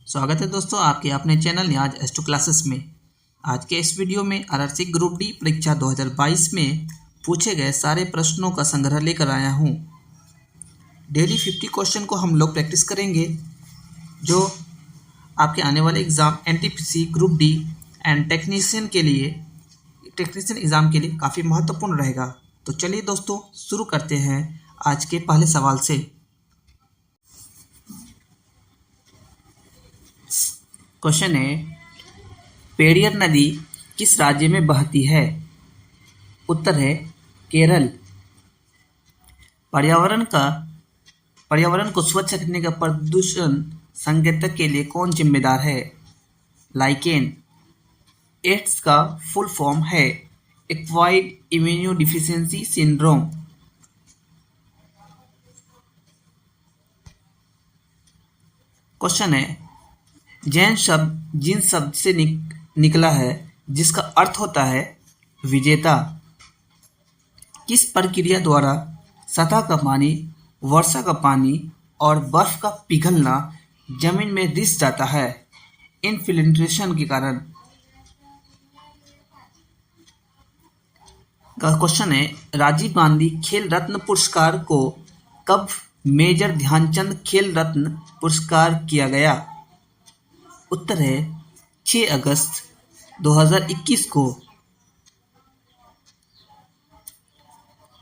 स्वागत है दोस्तों आपके अपने चैनल न्याज एस्ट्रो क्लासेस में। आज के इस वीडियो में आरआरसी ग्रुप डी परीक्षा 2022 में पूछे गए सारे प्रश्नों का संग्रह लेकर आया हूँ। डेली 50 क्वेश्चन को हम लोग प्रैक्टिस करेंगे, जो आपके आने वाले exam NTPC group D and technician exam के लिए काफ़ी महत्वपूर्ण रहेगा। तो चलिए दोस्तों शुरू करते हैं आज के पहले सवाल से। क्वेश्चन है, पेरियर नदी किस राज्य में बहती है? उत्तर है केरल। पर्यावरण को स्वच्छ रखने का प्रदूषण संकेतक के लिए कौन जिम्मेदार है? लाइकेन। एड्स का फुल फॉर्म है एक्वायर्ड इम्यूनोडिफिशियेंसी सिंड्रोम। क्वेश्चन है, जैन शब्द जिन शब्द से निकला है जिसका अर्थ होता है विजेता, किस प्रक्रिया द्वारा सतह का पानी, वर्षा का पानी और बर्फ का पिघलना जमीन में रिस जाता है? इनफिल्ट्रेशन के कारण। क्वेश्चन है, राजीव गांधी खेल रत्न पुरस्कार को कब मेजर ध्यानचंद खेल रत्न पुरस्कार किया गया? उत्तर है 6 अगस्त 2021 को।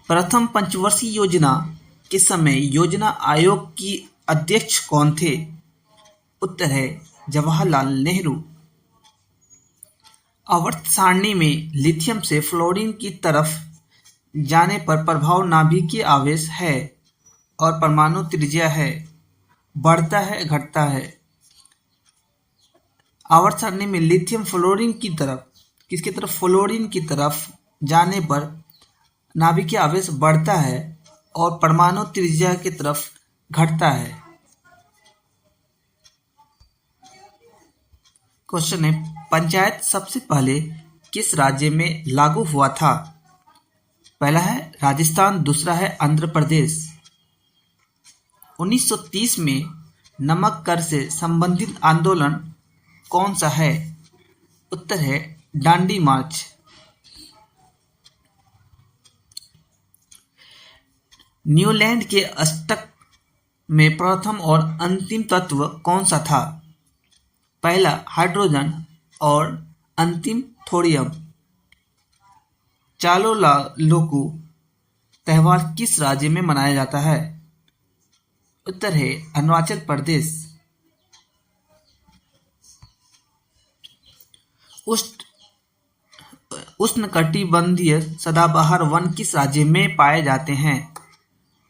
प्रथम पंचवर्षीय योजना के समय योजना आयोग की अध्यक्ष कौन थे? उत्तर है जवाहरलाल नेहरू। आवर्त सारणी में लिथियम से फ्लोरीन की तरफ जाने पर प्रभाव नाभिकीय आवेश है और परमाणु त्रिज्या है, बढ़ता है घटता है? आवर्त सारणी में लिथियम फ्लोरीन की तरफ, किसकी तरफ? फ्लोरीन की तरफ जाने पर नाभिकीय आवेश बढ़ता है और परमाणु त्रिज्या की तरफ घटता है। क्वेश्चन है, पंचायत सबसे पहले किस राज्य में लागू हुआ था? पहला है राजस्थान, दूसरा है आंध्र प्रदेश। 1930 में नमक कर से संबंधित आंदोलन कौन सा है? उत्तर है डांडी मार्च। न्यूलैंड के अष्टक में प्रथम और अंतिम तत्व कौन सा था? पहला हाइड्रोजन और अंतिम थोरियम। चालो लोकू त्योहार किस राज्य में मनाया जाता है? उत्तर है अरुणाचल प्रदेश। उष्णकटिबंधीय सदाबहार वन किस राज्य में पाए जाते हैं?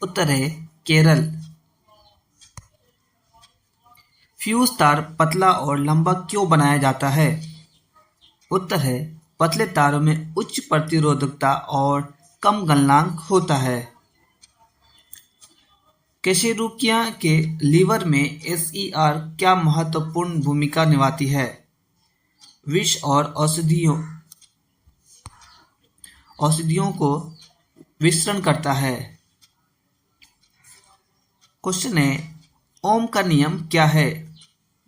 उत्तर है केरल। फ्यूज तार पतला और लंबा क्यों बनाया जाता है? उत्तर है पतले तारों में उच्च प्रतिरोधकता और कम गलनांक होता है। कशेरुकिया के लीवर में एसईआर क्या महत्वपूर्ण भूमिका निभाती है? विष और औषधियों को विसरण करता है। क्वेश्चन है, ओम का नियम क्या है?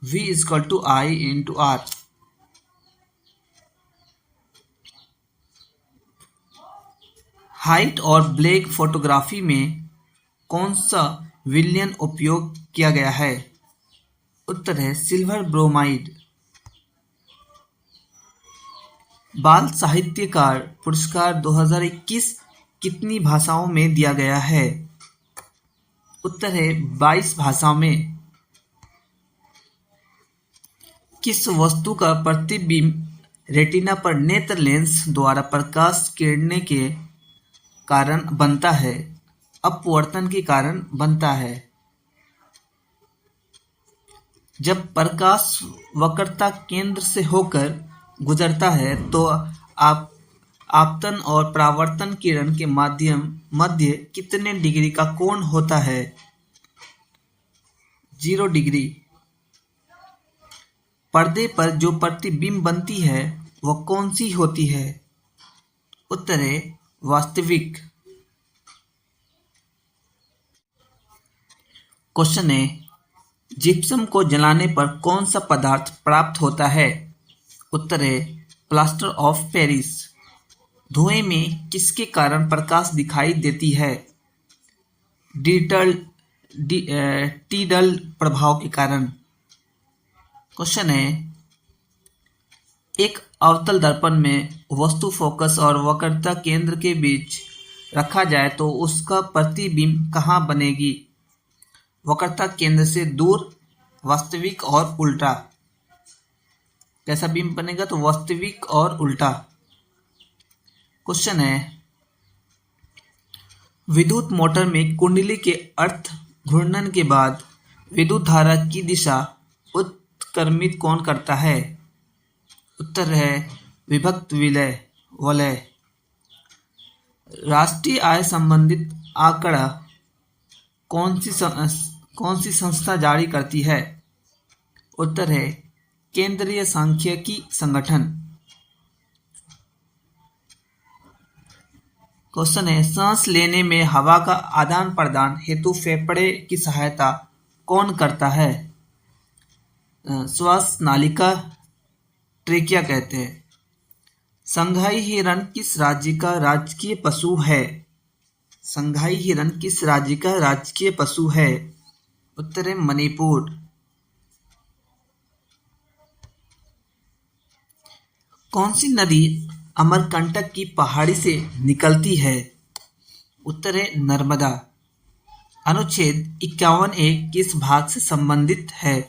V=I/R। हाइट और ब्लैक फोटोग्राफी में कौन सा विलयन उपयोग किया गया है? उत्तर है सिल्वर ब्रोमाइड। बाल साहित्यकार पुरस्कार 2021 कितनी भाषाओं में दिया गया है? उत्तर है 22 भाषाओं में। किस वस्तु का प्रतिबिंब रेटिना पर नेत्र लेंस द्वारा प्रकाश किरणें के कारण बनता है? अपवर्तन के कारण बनता है। जब प्रकाश वक्रता केंद्र से होकर गुजरता है तो आपतन और परावर्तन किरण के मध्य कितने डिग्री का कोण होता है? 0 डिग्री। पर्दे पर जो प्रतिबिंब बनती है वह कौन सी होती है? उत्तर है वास्तविक। क्वेश्चन है, जिप्सम को जलाने पर कौन सा पदार्थ प्राप्त होता है? उत्तर है प्लास्टर ऑफ पेरिस। धुएं में किसके कारण प्रकाश दिखाई देती है? टीडल प्रभाव के कारण। क्वेश्चन है, एक अवतल दर्पण में वस्तु फोकस और वक्रता केंद्र के बीच रखा जाए तो उसका प्रतिबिंब कहाँ बनेगी? वक्रता केंद्र से दूर, वास्तविक और उल्टा। कैसा बिंब बनेगा? तो वास्तविक और उल्टा। क्वेश्चन है, विद्युत मोटर में कुंडली के अर्थ घूर्णन के बाद विद्युत धारा की दिशा उत्क्रमित कौन करता है? उत्तर है विभक्त वलय। राष्ट्रीय आय संबंधित आंकड़ा कौन सी संस्था जारी करती है? उत्तर है केंद्रीय सांख्यिकी संगठन। क्वेश्चन है, सांस लेने में हवा का आदान प्रदान हेतु फेफड़े की सहायता कौन करता है? श्वास नालिका, ट्रेकिया कहते हैं। संघाई हिरण किस राज्य का राजकीय पशु है? संघाई हिरण किस राज्य का राजकीय पशु है? उत्तर है मणिपुर। कौन सी नदी अमरकंटक की पहाड़ी से निकलती है? उत्तर है नर्मदा। अनुच्छेद 51A किस भाग से संबंधित है?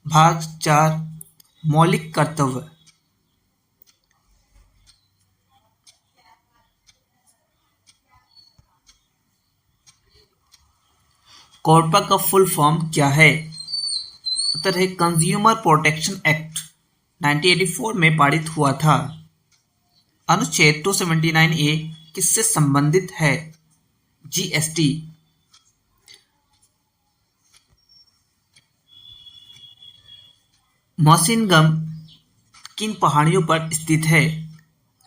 भाग 4 मौलिक कर्तव्य। कोर्पा का फुल फॉर्म क्या है? उत्तर है कंज्यूमर प्रोटेक्शन एक्ट 1984 में पारित हुआ था। अनुच्छेद 279A किससे संबंधित है? जीएसटी। मौसिनगम किन पहाड़ियों पर स्थित है?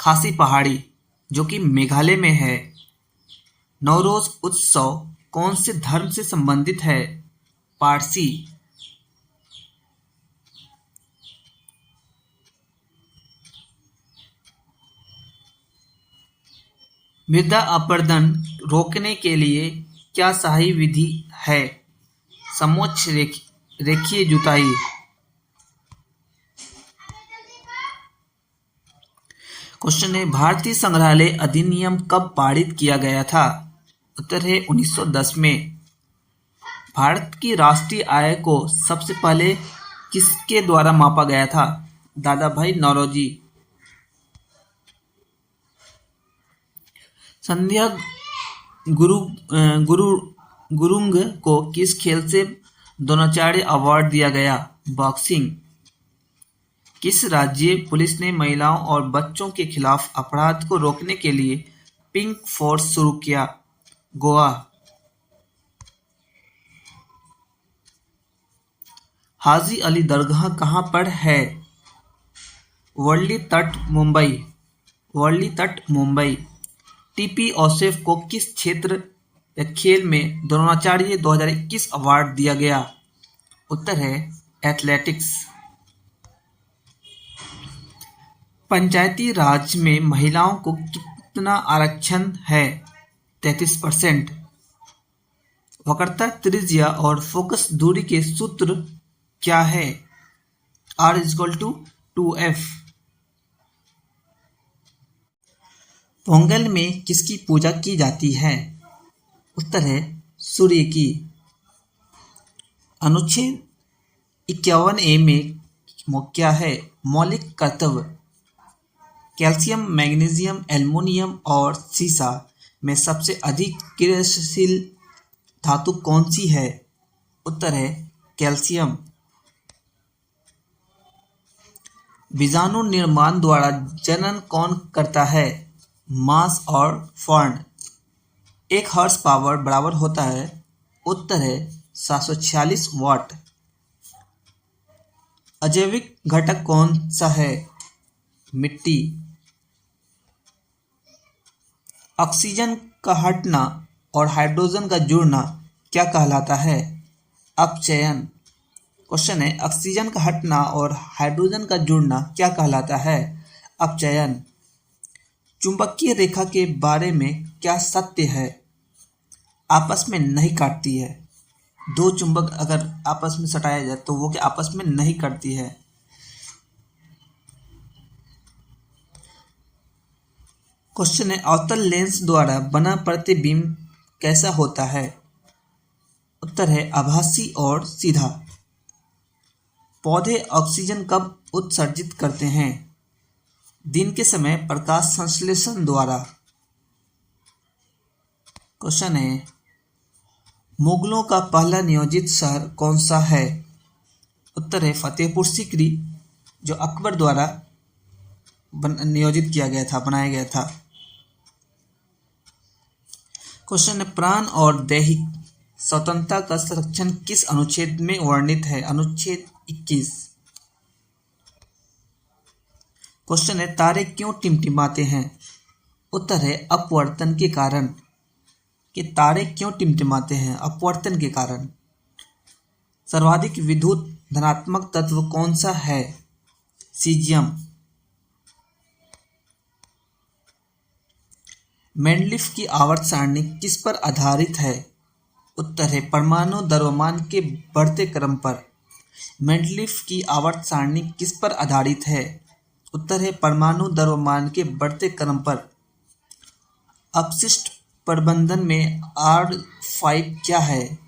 खासी पहाड़ी, जो कि मेघालय में है। नवरोज उत्सव कौन से धर्म से संबंधित है? पारसी। मृदा अपरदन रोकने के लिए क्या सही विधि है? समोच्च रेखीय जुताई। क्वेश्चन है, भारतीय संग्रहालय अधिनियम कब पारित किया गया था? उत्तर है 1910 में। भारत की राष्ट्रीय आय को सबसे पहले किसके द्वारा मापा गया था? दादा भाई नौरोजी। संध्या गुरुंग को किस खेल से द्रोणाचार्य अवार्ड दिया गया? बॉक्सिंग। किस राज्य पुलिस ने महिलाओं और बच्चों के खिलाफ अपराध को रोकने के लिए पिंक फोर्स शुरू किया? गोवा। हाजी अली दरगाह कहाँ पर है? वर्ली तट मुंबई। टीपी ओसेफ को किस क्षेत्र या खेल में द्रोणाचार्य 2021 अवार्ड दिया गया? उत्तर है एथलेटिक्स। पंचायती राज में महिलाओं को कितना आरक्षण है? 33%। वक्रता त्रिज्या और फोकस दूरी के सूत्र क्या है? R=2f। पोंगल में किसकी पूजा की जाती है? उत्तर है सूर्य की। अनुच्छेद 51A में क्या है? मौलिक कर्तव्य। कैल्शियम, मैग्नीशियम, एल्युमिनियम और सीसा में सबसे अधिक क्रियाशील धातु कौन सी है? उत्तर है कैल्शियम। बीजाणु निर्माण द्वारा जनन कौन करता है? मास और फर्न। 1 हॉर्स पावर बराबर होता है? उत्तर है 746 वाट। अजैविक घटक कौन सा है? मिट्टी। ऑक्सीजन का हटना और हाइड्रोजन का जुड़ना क्या कहलाता है? अपचयन। क्वेश्चन है ऑक्सीजन का हटना और हाइड्रोजन का जुड़ना क्या कहलाता है? अपचयन। चुंबकीय रेखा के बारे में क्या सत्य है? आपस में नहीं काटती है। दो चुंबक अगर आपस में सटाया जाए तो वो क्या आपस में नहीं काटती है। क्वेश्चन है अवतल लेंस द्वारा बना प्रतिबिंब कैसा होता है? उत्तर है आभासी और सीधा। पौधे ऑक्सीजन कब उत्सर्जित करते हैं? दिन के समय प्रकाश संश्लेषण द्वारा। क्वेश्चन है मुगलों का पहला नियोजित शहर कौन सा है? उत्तर है फतेहपुर सीकरी, जो अकबर द्वारा नियोजित किया गया था, बनाया गया था। क्वेश्चन है प्राण और दैहिक स्वतंत्रता का संरक्षण किस अनुच्छेद में वर्णित है? अनुच्छेद 21। क्वेश्चन है तारे क्यों टिमटिमाते हैं? उत्तर है अपवर्तन के कारण। कि तारे क्यों टिमटिमाते हैं? अपवर्तन के कारण। सर्वाधिक विद्युत धनात्मक तत्व कौन सा है? सीजियम। मेंडलीफ की आवर्त सारणी किस पर आधारित है? उत्तर है परमाणु द्रव्यमान के बढ़ते क्रम पर। मेंडलीफ की आवर्त सारणी किस पर आधारित है? उत्तर है परमाणु द्रव्यमान के बढ़ते क्रम पर। अपशिष्ट प्रबंधन में R5 क्या है?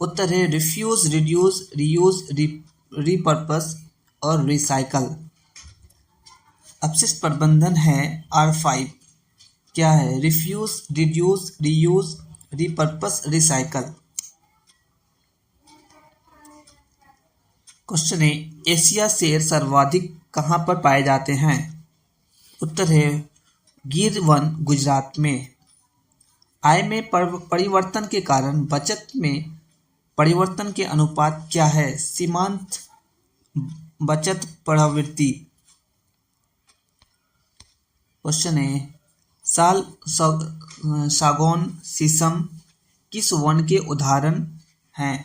उत्तर है रिफ्यूज, रिड्यूस, रीयूज, रिपर्पस और रिसाइकल। अपशिष्ट प्रबंधन है R5। क्या है? Refuse, reduce, reuse, repurpose, recycle. Question है एशिया शेर सर्वाधिक कहाँ पर पाए जाते हैं? उत्तर है गिर वन, गुजरात में। आय में परिवर्तन के कारण बचत में परिवर्तन के अनुपात क्या है? सीमांत बचत प्रवृत्ति। क्वेश्चन है साल, सागौन, शीशम किस वन के उदाहरण हैं?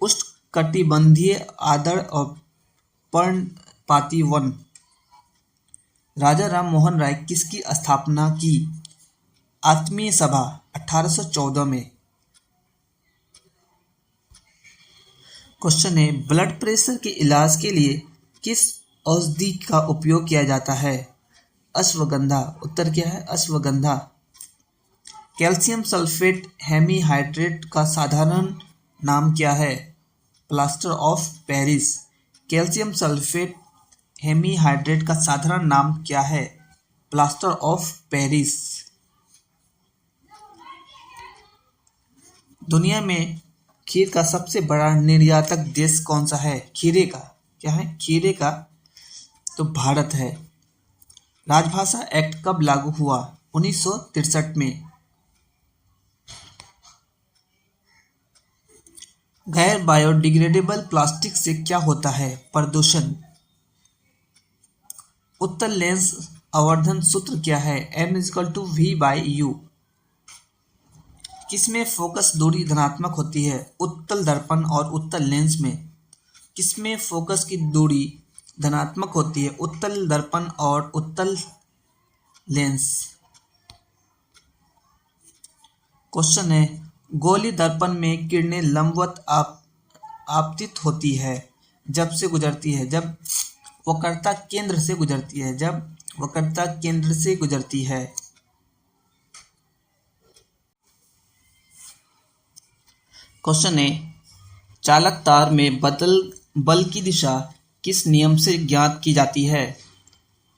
उष्णकटिबंधीय आर्द्र और पर्णपाती वन। राजा राम मोहन राय किसकी स्थापना की? आत्मीय सभा 1814 में। क्वेश्चन है ब्लड प्रेशर के इलाज के लिए किस औषधि का उपयोग किया जाता है? अश्वगंधा। उत्तर क्या है? अश्वगंधा। कैल्शियम सल्फेट हेमीहाइड्रेट का साधारण नाम क्या है? Plaster of Paris. Calcium sulphate hemihydrate का साधारण नाम क्या है? Plaster of Paris. दुनिया में खीर का सबसे बड़ा निर्यातक देश कौन सा है? खीरे का। क्या है? खीरे का तो भारत है। राजभाषा एक्ट कब लागू हुआ? 1963 में। गैर बायोडिग्रेडेबल प्लास्टिक से क्या होता है? प्रदूषण। उत्तल लेंस आवर्धन सूत्र क्या है? M=V/U। किसमें फोकस दूरी धनात्मक होती है? उत्तल दर्पण और उत्तल लेंस में। किसमें फोकस की दूरी धनात्मक होती है? उत्तल दर्पण और उत्तल लेंस। क्वेश्चन है गोली दर्पण में किरणें लंबवत आपतित होती है जब से गुजरती है? जब वक्रता केंद्र से गुजरती है। जब वक्रता केंद्र से गुजरती है। क्वेश्चन है चालक तार में बल की दिशा किस नियम से ज्ञात की जाती है?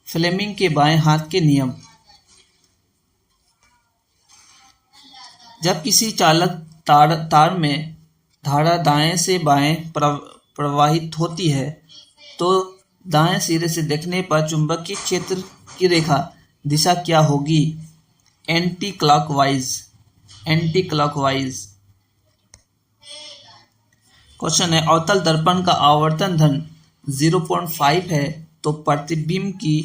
फ्लेमिंग के बाएं हाथ के नियम। जब किसी चालक तार में धारा दाएं से बाएं प्रवाहित होती है तो दाएं सिरे से देखने पर चुंबकीय क्षेत्र की रेखा दिशा क्या होगी? Anti clockwise. Anti clockwise. Question है अवतल दर्पण का आवर्तन धन 0.5 है तो प्रतिबिंब की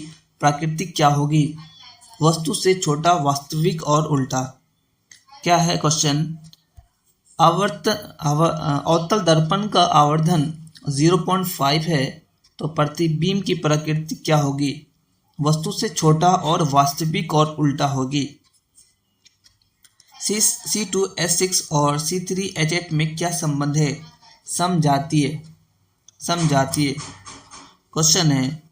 प्रकृति क्या होगी? वस्तु से छोटा, वास्तविक और उल्टा। क्या है क्वेश्चन? अवतल दर्पण का आवर्धन 0.5 है तो प्रतिबिंब की प्रकृति क्या होगी? वस्तु से छोटा और वास्तविक और उल्टा होगी। C2H6 और C3H8 में क्या संबंध है? समजातीय। क्वेश्चन है,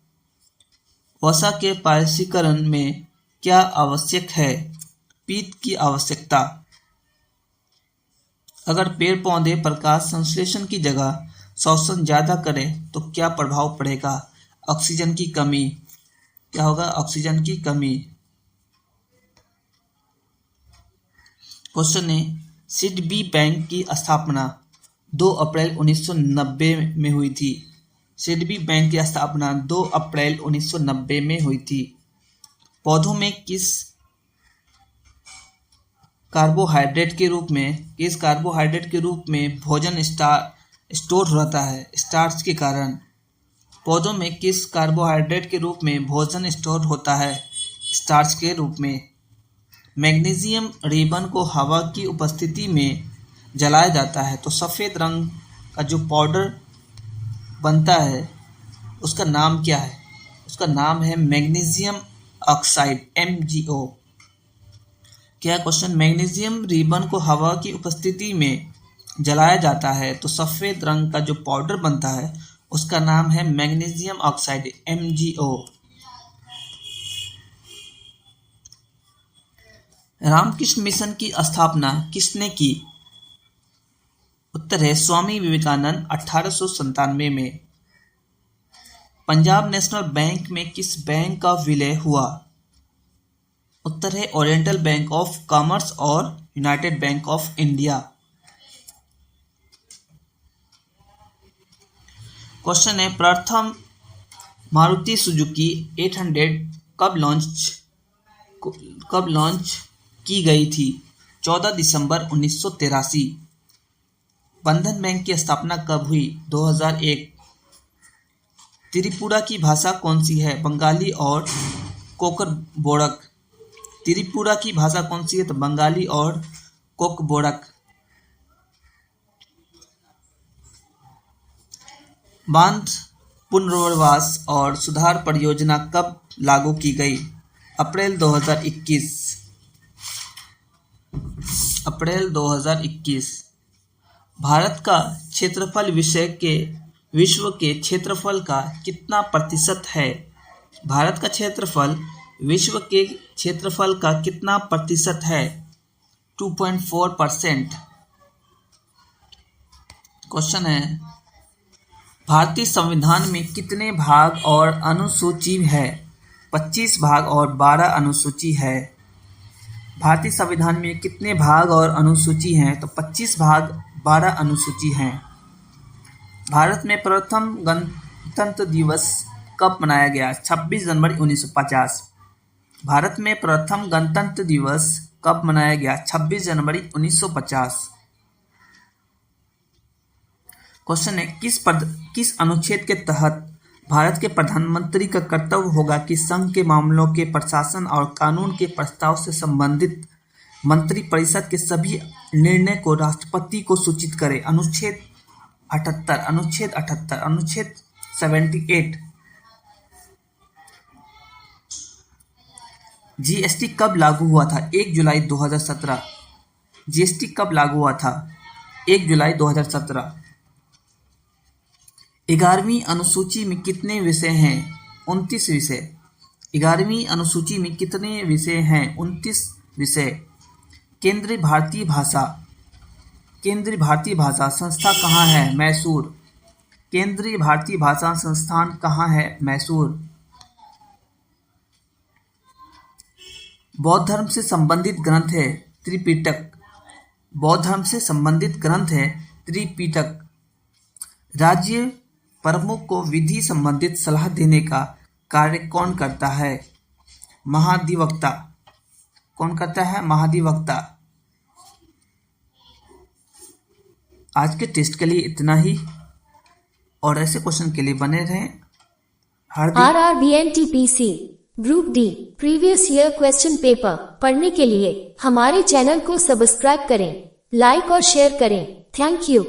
वसा के पारसीकरण में क्या आवश्यक है? पीत की आवश्यकता। अगर पेड़ पौधे प्रकाश संश्लेषण की जगह शोषण ज़्यादा करें तो क्या प्रभाव पड़ेगा? ऑक्सीजन की कमी। क्या होगा? ऑक्सीजन की कमी। क्वेश्चन है, सिडबी बैंक की स्थापना 2 अप्रैल 1990 में हुई थी। सिडबी बैंक की स्थापना 2 अप्रैल 1990 में हुई थी। पौधों में किस कार्बोहाइड्रेट के रूप में भोजन स्टोर रहता है? स्टार्च के कारण। पौधों में किस कार्बोहाइड्रेट के रूप में भोजन स्टोर होता है? स्टार्च के रूप में। मैग्नीशियम रिबन को हवा की उपस्थिति में जलाया जाता है तो सफ़ेद रंग का जो पाउडर बनता है उसका नाम क्या है? उसका नाम है मैग्नीशियम ऑक्साइड, MgO। क्या क्वेश्चन, मैग्नीशियम रिबन को हवा की उपस्थिति में जलाया जाता है तो सफ़ेद रंग का जो पाउडर बनता है उसका नाम है magnesium oxide, MgO। Ramakrishna Mission की स्थापना किसने की? उत्तर है स्वामी विवेकानंद 1897 में। पंजाब नेशनल बैंक में किस बैंक का विलय हुआ? उत्तर है ओरिएंटल बैंक ऑफ कॉमर्स और United bank of India. Question है, प्रथम मारुति सुजुकी 800 कब लॉन्च की गई थी? 14 दिसंबर 1983। बंधन बैंक की स्थापना कब हुई? 2001। त्रिपुरा की भाषा कौन सी है? बंगाली और कोकबोरक। त्रिपुरा की भाषा कौन सी है? तो बंगाली और कोकबोरक। बांध पुनर्वास और सुधार परियोजना कब लागू की गई? अप्रैल 2021। भारत का क्षेत्रफल विश्व के क्षेत्रफल का कितना प्रतिशत है? भारत का क्षेत्रफल विश्व के क्षेत्रफल का कितना प्रतिशत है? 2.4%। क्वेश्चन है, भारतीय संविधान में कितने भाग और अनुसूची है? 25 भाग और 12 अनुसूची है। भारतीय संविधान में कितने भाग और अनुसूची हैं? तो 25 भाग 12 अनुसूची हैं। भारत में प्रथम गणतंत्र दिवस कब मनाया गया? 26 जनवरी 1950। भारत में प्रथम गणतंत्र दिवस कब मनाया गया? 26 जनवरी 1950। क्वेश्चन है, किस अनुच्छेद के तहत भारत के प्रधानमंत्री का कर्तव्य होगा कि संघ के मामलों के प्रशासन और कानून के प्रस्ताव से संबंधित मंत्रिपरिषद के सभी निर्णय को राष्ट्रपति को सूचित करे? अनुच्छेद 78, अनुच्छेद 78। जीएसटी कब लागू हुआ था? 1 जुलाई 2017। जीएसटी कब लागू हुआ था? 1 जुलाई 2017। 11वीं अनुसूची में कितने विषय हैं? 29 विषय। 11वीं अनुसूची में कितने विषय हैं? 29 विषय। केंद्रीय भारतीय भाषा संस्था कहाँ है? मैसूर। केंद्रीय भारतीय भाषा संस्थान कहाँ है? मैसूर। बौद्ध धर्म से संबंधित ग्रंथ है त्रिपिटक। बौद्ध धर्म से संबंधित ग्रंथ है त्रिपिटक। राज्य प्रमुख को विधि संबंधित सलाह देने का कार्य कौन करता है? महाधिवक्ता। कौन करता है? महाधिवक्ता। आज के टेस्ट के लिए इतना ही, और ऐसे क्वेश्चन के लिए बने रहें। RRBNTPC group D previous year question paper पढ़ने के लिए हमारे चैनल को सब्सक्राइब करें। लाइक और शेयर करें। Thank you.